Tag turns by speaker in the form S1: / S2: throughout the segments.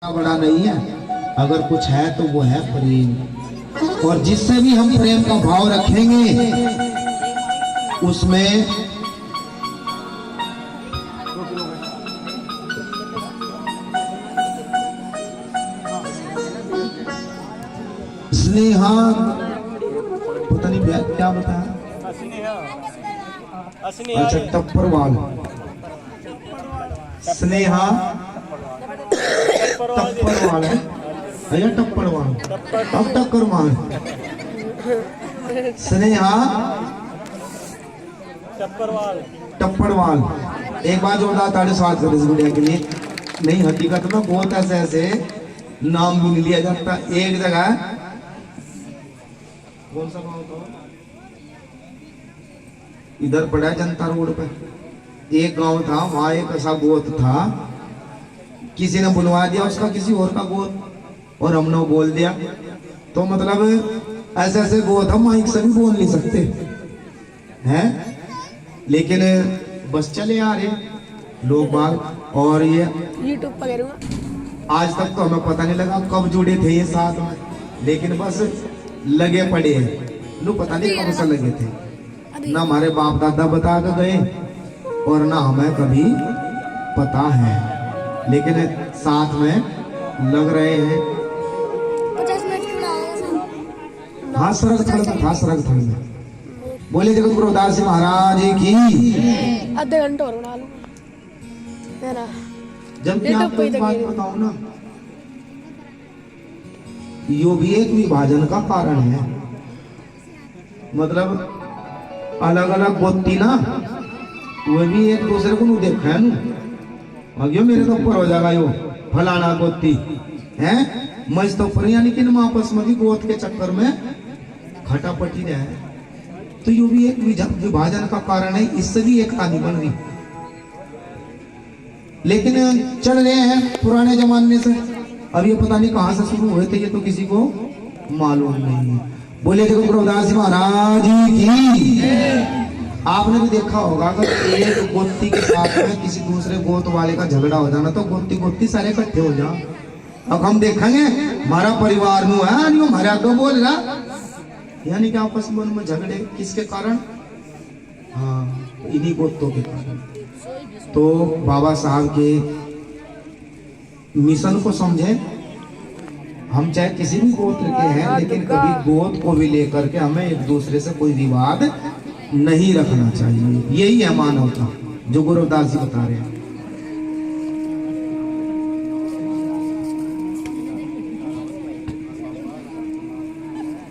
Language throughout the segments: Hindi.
S1: बड़ा नहीं है, अगर कुछ है तो वो है प्रेम। और जिससे भी हम प्रेम का भाव रखेंगे उसमें स्नेहा, पता नहीं क्या बताया, अच्छा टप्परवाल, स्नेहा टप्परवाल है या टप्परवाल, अब टक्करवाल, स्नेहा टप्परवाल। एक बार जोरदार ताली स्वागत करें इस गुड़िया के लिए। नहीं, हकीकत में बहुत ऐसे ऐसे नाम भी नहीं लिया जाता। एक जगह कौन सा गाँव था, इधर पड़ा है जनता रोड पे, एक गांव था, वहां एक ऐसा गोत था, किसी ने बुलवा दिया उसका किसी और का गोत और हमने बोल दिया। तो मतलब ऐसे ऐसे गोत हम माइक से भी बोल नहीं सकते हैं, लेकिन बस चले आ रहे लोग बाग। और ये
S2: यूट्यूब पर करूंगा।
S1: आज तक तो हमें पता नहीं लगा कब जुड़े थे ये साथ में, लेकिन बस लगे पड़े हैं। लो पता नहीं कब से लगे थे, ना हमारे बाप दादा बता के गए और ना हमें कभी पता है, लेकिन साथ में लग रहे हैं।
S2: 50 मिनट
S1: हाँ सरक थड़ में था, सरक थड़ में। बोले जगत गुरु रविदास महाराज की।
S2: आधे घंटे और बना लूंगा मेरा।
S1: जबकि आपको एक बात बताऊं ना, यो भी एक विभाजन का कारण है। मतलब अलग अलग गोती ना, वो भी एक दूसरे को नहीं देखा है ना, अगियो मेरे तो ऊपर हो जाएगा यो फलाना गोती है मस्त ऊपर, यानी कि आपस में भी गोत के चक्कर में खटापटी रहे। तो यो भी एक विभाजन का कारण है, इससे भी एकता नहीं बन रही। लेकिन चल रहे हैं पुराने जमाने से, अब ये पता नहीं कहां से शुरू हुए थे, ये तो किसी को मालूम नहीं है। बोले जगत गुरु रविदास महाराज की। आपने भी देखा होगा अगर एक गोती के साथ में किसी दूसरे गोत वाले का झगड़ा हो जाना तो गोती गोती सारे इकट्ठे हो जाओ। अब हम देखेंगे हमारा परिवार में है नहीं, हमारे आगे बोल रहा, यानी कि आपस में झगड़े किसके कारण? हाँ, इन्हीं गोतों के कारण। तो बाबा साहब के मिशन को समझे, हम चाहे किसी भी गोत्र के हैं, लेकिन कभी गोत को भी लेकर के हमें एक दूसरे से कोई विवाद नहीं रखना चाहिए। यही है मानवता जो गुरु रविदास जी बता रहे हैं।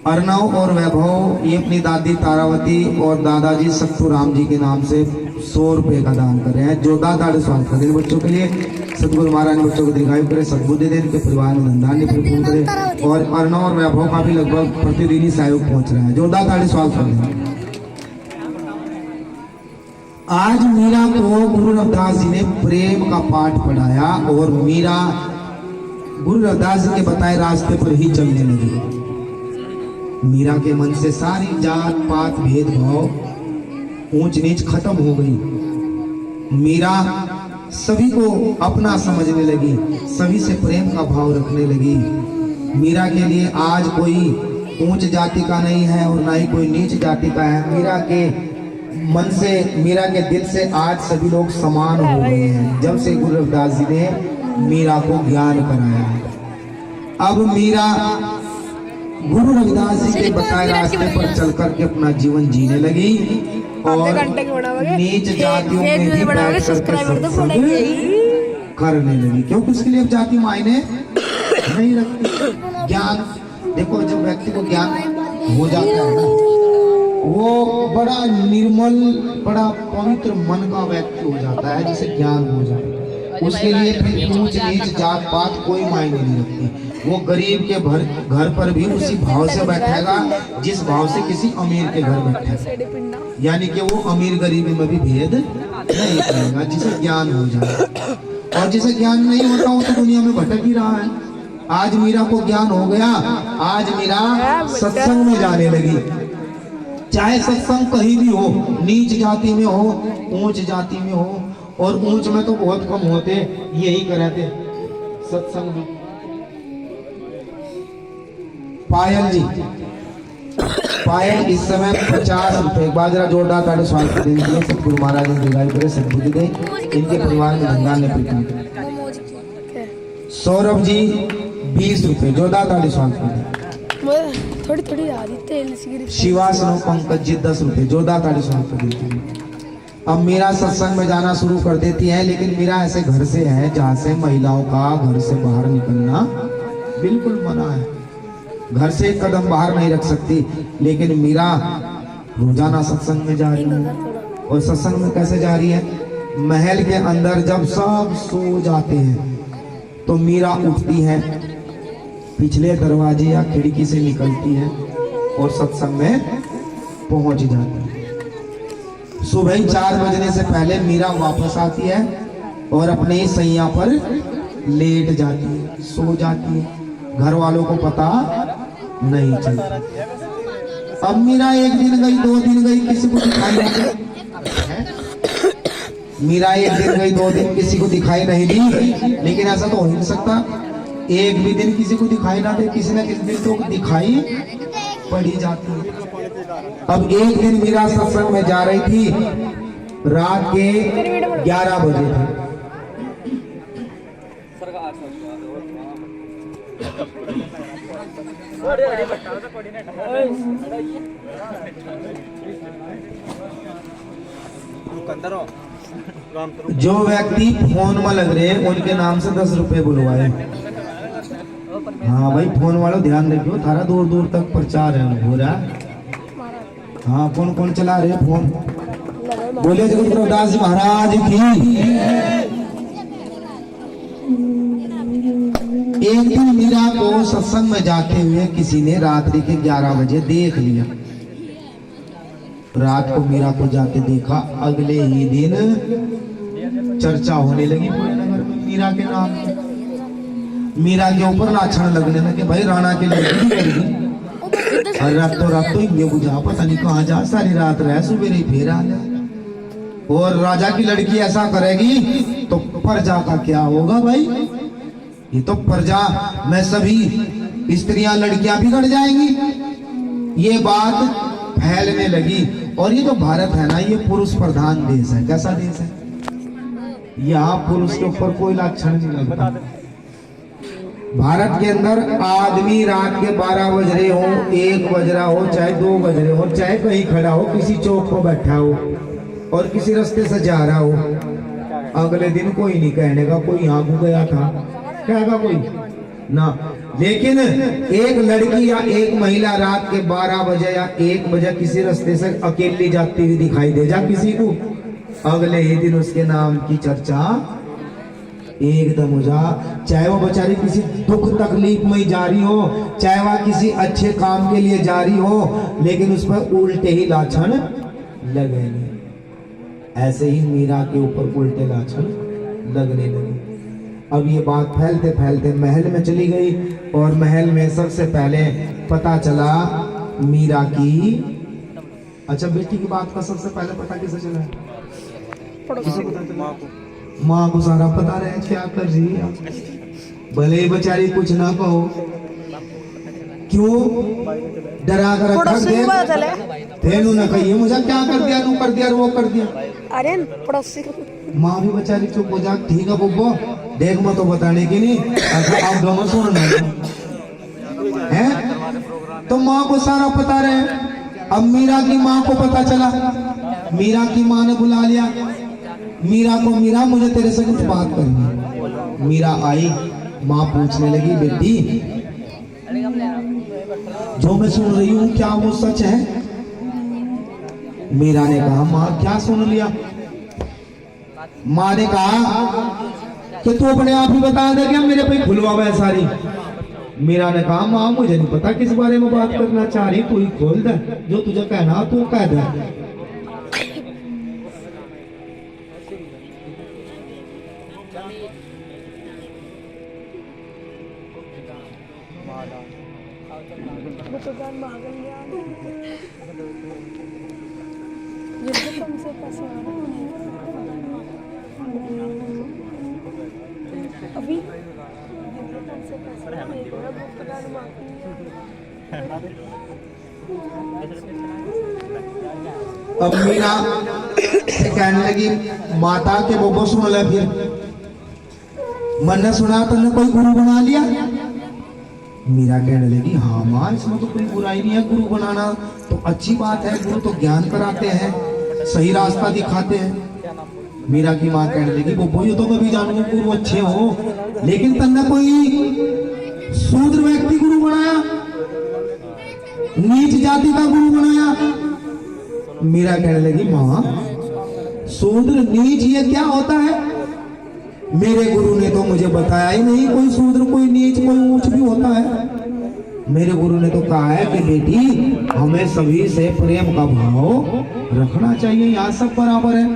S1: अर्णव और वैभव ये अपनी दादी तारावती और दादाजी सत्तू राम जी के नाम से 100 रुपए का दान कर रहे हैं। जोरदार ताली स्वागत करें बच्चों के लिए। सतगुरु महाराज बच्चों को दीर्घायु करे, सद्बुद्धि दे, इनके परिवार में धनधान्य परिपूर्ण करे। और अर्णव और वैभव का भी लगभग प्रतिदिन ही सहयोग पहुंच रहा है। जोरदार ताली स्वागत करें। आज मीरा को गुरु रविदास जी ने प्रेम का पाठ पढ़ाया और मीरा गुरु रविदास जी के बताए रास्ते पर ही चलने लगी। मीरा के मन से सारी जात पात भेदभाव ऊंच नीच खत्म हो गई। मीरा सभी को अपना समझने लगी, सभी से प्रेम का भाव रखने लगी। मीरा के लिए आज कोई ऊंच जाति का नहीं है और ना ही कोई नीच जाति का है। मीरा के मन से, मीरा के दिल से आज सभी लोग समान हो गए हैं, जब से गुरु रविदास जी ने मीरा को ज्ञान कराया। अब मीरा गुरु रविदास जी के बताए रास्ते पर चल करके अपना जीवन जीने लगी और नीच जातियों में भी बैठ करके सत्संग करने लगी, क्योंकि उसके लिए अब जाति मायने नहीं रखती। ज्ञान देखो, जब व्यक्ति को ज्ञान हो जाता है ना, वो बड़ा निर्मल, बड़ा पवित्र मन का व्यक्ति हो जाता है, जिसे ज्ञान हो जाए। उसके लिए फिर ऊंच नीच जात पात कोई मायने नहीं रखती। वो गरीब के घर पर भी उसी भाव से बैठेगा जिस भाव से किसी अमीर के घर बैठेगा, यानी कि वो अमीर गरीबी में भी भेद नहीं करेगा, जिसे ज्ञान हो जाए। और जिसे ज्ञान नहीं होता वो तो दुनिया में भटक ही रहा है। आज मीरा को ज्ञान हो गया, आज मीरा सत्संग में जाने लगी। चाहे सत्संग कहीं भी हो, नीच जाति में हो, ऊंच जाति में हो, और ऊंच में तो बहुत कम होते, यही कराते सत्संग में। पायल जी, पायल इस समय 50 रुपए। बाजरा जोरदार ताड़ी स्वागत देंगे। सतगुरु महाराज ने दीर्घायु करे, सद्बुद्धि दे, इनके परिवार में धंधा ने प्रीति। सौरभ जी 20 रुपए, जोरदार ताड़ी स्वागत देंगे।
S2: थोड़ी थोड़ी आ रही तेल सिगरेट।
S1: शिवासनो पंकज जी 10 रुपए, जोरदार ताड़ी स्वागत देती है। अब मीरा सत्संग में जाना शुरू कर देती है, लेकिन मीरा ऐसे घर से है जहाँ से महिलाओं का घर से बाहर निकलना बिल्कुल मना है। घर से एक कदम बाहर नहीं रख सकती, लेकिन मीरा रोजाना सत्संग में जा रही है। और सत्संग में कैसे जा रही है? महल के अंदर जब सब सो जाते हैं तो मीरा उठती है, पिछले दरवाजे या खिड़की से निकलती है और सत्संग में पहुंच जाती है। सुबह 4 बजने से पहले मीरा वापस आती है और अपने ही सैया पर लेट जाती है, सो जाती है। घर वालों को पता नहीं चलता। अब मीरा 1 दिन गई, 2 दिन गई, किसी को दिखाई नहीं। मीरा 1 दिन गई, 2 दिन किसी को दिखाई नहीं दी, लेकिन ऐसा तो हो नहीं सकता एक भी दिन किसी को दिखाई ना दे, किसी न किसी दिन तो दिखाई पड़ी जाती है। अब एक दिन मीरा सत्संग में जा रही थी, रात के 11 बजे थे। जो व्यक्ति फोन में लग रहे हैं उनके नाम से 10 रुपए बुलवाए। हाँ भाई, फोन वालों ध्यान रखियो, थारा दूर दूर तक प्रचार है हो रहा। हाँ, कौन कौन चला रहे फोन? बोले जगत रविदास जी महाराज की। एक दिन मीरा को सत्संग में जाते हुए किसी ने रात्रि के 11 बजे देख लिया। रात को मीरा को जाते देखा। अगले ही दिन चर्चा होने लगी पूरे नगर में मीरा के नाम की। मीरा के ऊपर लाछन लगने लगे, भाई राणा की लड़की लड़की। और रात तो ये बुझा, पता नहीं कहाँ जा, सारी रात रह, सुबह फिर आ जाए। और राजा की लड़की ऐसा करेगी तो प्रजा का क्या होगा भाई? ये तो प्रजा में सभी स्त्रियां लड़कियां बिगड़ जाएंगी। ये बात फैलने लगी। और ये जो भारत है ना, ये पुरुष प्रधान देश है। कैसा देश है? यहाँ पुरुष के ऊपर कोई लक्षण नहीं लगता। भारत के अंदर आदमी रात के 12 बज रहे हो, 1 बज रहा हो, चाहे 2 बज रहे हो, चाहे कहीं खड़ा हो, किसी चौक पर बैठा हो और किसी रास्ते से जा रहा हो, अगले दिन कोई नहीं कहने का कोई यहाँ को गया था, कहेगा कोई ना। लेकिन एक लड़की या एक महिला रात के 12 बजे या 1 बजे किसी रास्ते से अकेली जाती हुई दिखाई दे जा किसी को, अगले ही दिन उसके नाम की चर्चा एकदम हो जा। चाहे वो बेचारी किसी दुख तकलीफ में जा रही हो, चाहे वह किसी अच्छे काम के लिए जा रही हो, लेकिन उस पर उल्टे ही लाछन लगेंगे। ऐसे ही मीरा के ऊपर उल्टे लाछन लगने लगे। अब ये बात फैलते फैलते महल में चली गई और महल में सबसे पहले पता चला मीरा की। अच्छा, बेटी की बात का सबसे पहले पता किसे चला? माँ को सारा पता रहे क्या कर रही है। भले बेचारी कुछ ना कहो, क्यों डरा कर रखा तेनू न कहिए मुझे क्या कर दिया, तू कर दिया, वो कर दिया।
S2: अरे पड़ोसी
S1: माँ भी बेचारी चुप हो जा। ठीक है बुब्बो, देख मैं तो बताने की नहीं, अच्छा आप दोनों सुनना है। तो माँ को सारा पता रहे। अब मीरा की माँ को पता चला, मीरा की माँ ने बुला लिया मीरा को। मीरा, मुझे तेरे से कुछ बात करनी। मीरा आई, माँ पूछने लगी, बेटी जो मैं सुन रही हूँ क्या वो सच है? मीरा ने कहा, माँ क्या सुन लिया? माँ ने कहा कि तू अपने आप ही बता दे क्या मेरे पे खुलवा है सारी। मीरा ने कहा, माँ मुझे नहीं पता किस बारे में बात करना चाह रही, तू ही खोल दे, जो तुझे कहना तू कह दे।
S2: अभी
S1: अब मीरा से कहने लगी माता के बोबो सुन ले, फिर मन ने सुना तुमने कोई गुरु बना लिया। मीरा कहने लगी हाँ माँ, इसमें तो कोई बुराई नहीं है, गुरु बनाना तो अच्छी बात है, गुरु तो ज्ञान कराते हैं, सही रास्ता दिखाते हैं। मीरा की माँ कहने लगी बोबो ये तो मैं भी जानूंगा गुरु अच्छे हो, लेकिन तुमने कोई शूद्र व्यक्ति गुरु बनाया, नीच जाति का गुरु बनाया। मीरा कहने लगी माँ शूद्र नीच ये क्या होता है? मेरे गुरु ने तो मुझे बताया ही नहीं कोई शूद्र कोई नीच कोई ऊंच भी होता है। मेरे गुरु ने तो कहा है कि बेटी हमें सभी से प्रेम का भाव रखना चाहिए, यहाँ सब बराबर है।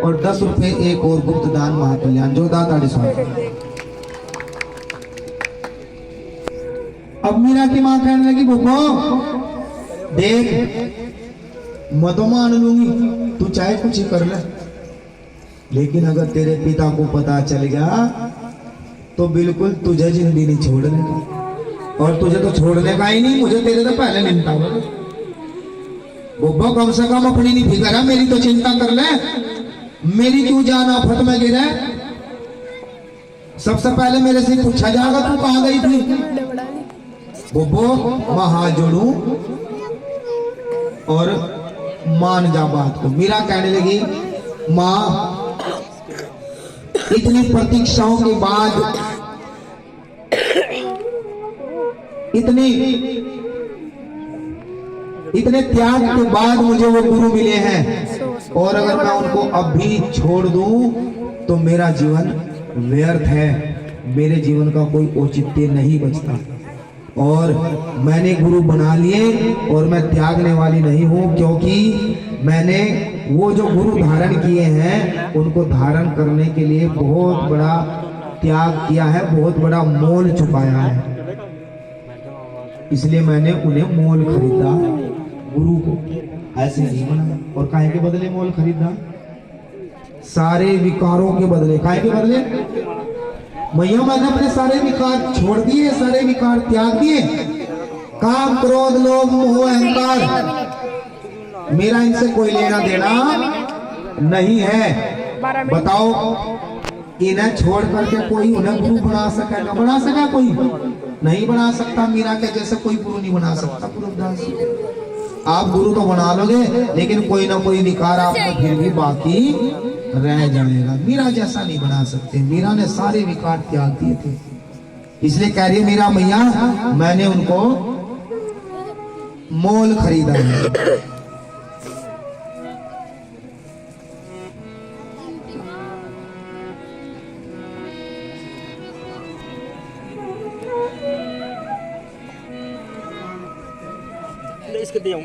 S1: और 10 रुपए एक और गुप्त दान महाकल्याण जो दाता स्वागत। अब मीरा की मां कहने लगी बोबो देख मैं तो मान लूंगी, तू चाहे कुछ ही कर ले, लेकिन अगर तेरे पिता को पता चल गया तो बिल्कुल तुझे जिंदगी नहीं छोड़ने का, और तुझे तो छोड़ने का ही नहीं, मुझे तेरे से पहले निपटा हुआ। बोबो कम से कम अपनी नहीं फिक्र है, मेरी तो चिंता कर ले, मेरी क्यों जान आफत में गिरे। सबसे पहले मेरे से पूछा जाएगा तू कहां गई थी। बोबो मैं हाथ जोड़ू और मान जा बात को। मीरा कहने लगी माँ इतनी प्रतीक्षाओं के बाद, इतने त्याग के बाद मुझे वो गुरु मिले हैं, और अगर मैं उनको अब भी छोड़ दूं तो मेरा जीवन व्यर्थ है, मेरे जीवन का कोई औचित्य नहीं बचता। और मैंने गुरु बना लिए और मैं त्यागने वाली नहीं हूं, क्योंकि मैंने वो जो गुरु धारण किए हैं उनको धारण करने के लिए बहुत बड़ा त्याग किया है, बहुत बड़ा मोल चुकाया है, इसलिए मैंने उन्हें मोल खरीदा गुरु को, ऐसे नहीं बना। और काहे के बदले मोल खरीदा? सारे विकारों के बदले। काहे के बदले? मैया मैंने अपने सारे विकार छोड़ दिए, सारे विकार त्याग दिए, काम क्रोध लोभ मोह अहंकार, मेरा इनसे कोई लेना देना नहीं है। बताओ इन्हें छोड़ करके कोई उन्हें गुरु बना सका? ना बना सका, कोई नहीं बना सकता। मीरा के जैसे कोई गुरु नहीं बना सकता। गुरुदास आप गुरु तो बना लोगे, लेकिन कोई ना कोई विकार आप में फिर भी बाकी रह जाएगा। मीरा जैसा नहीं बना सकते, मीरा ने सारे विकार त्याग दिए थे, इसलिए कह रही है मीरा मैया मैंने उनको मोल खरीदा है।
S3: इसके दिया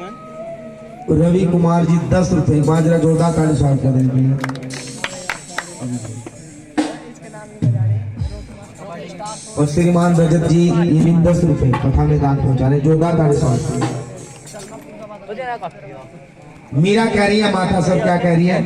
S1: रवि कुमार जी 10 रुपए बाजरा जोरदार ताली स्वागत कर देंगे। और श्रीमान रजत जी ये भी 10 रुपए कथा में दान पहुंचा रहे, जोरदार ताली स्वागत। मीरा कह रही है माता सब क्या कह रही है?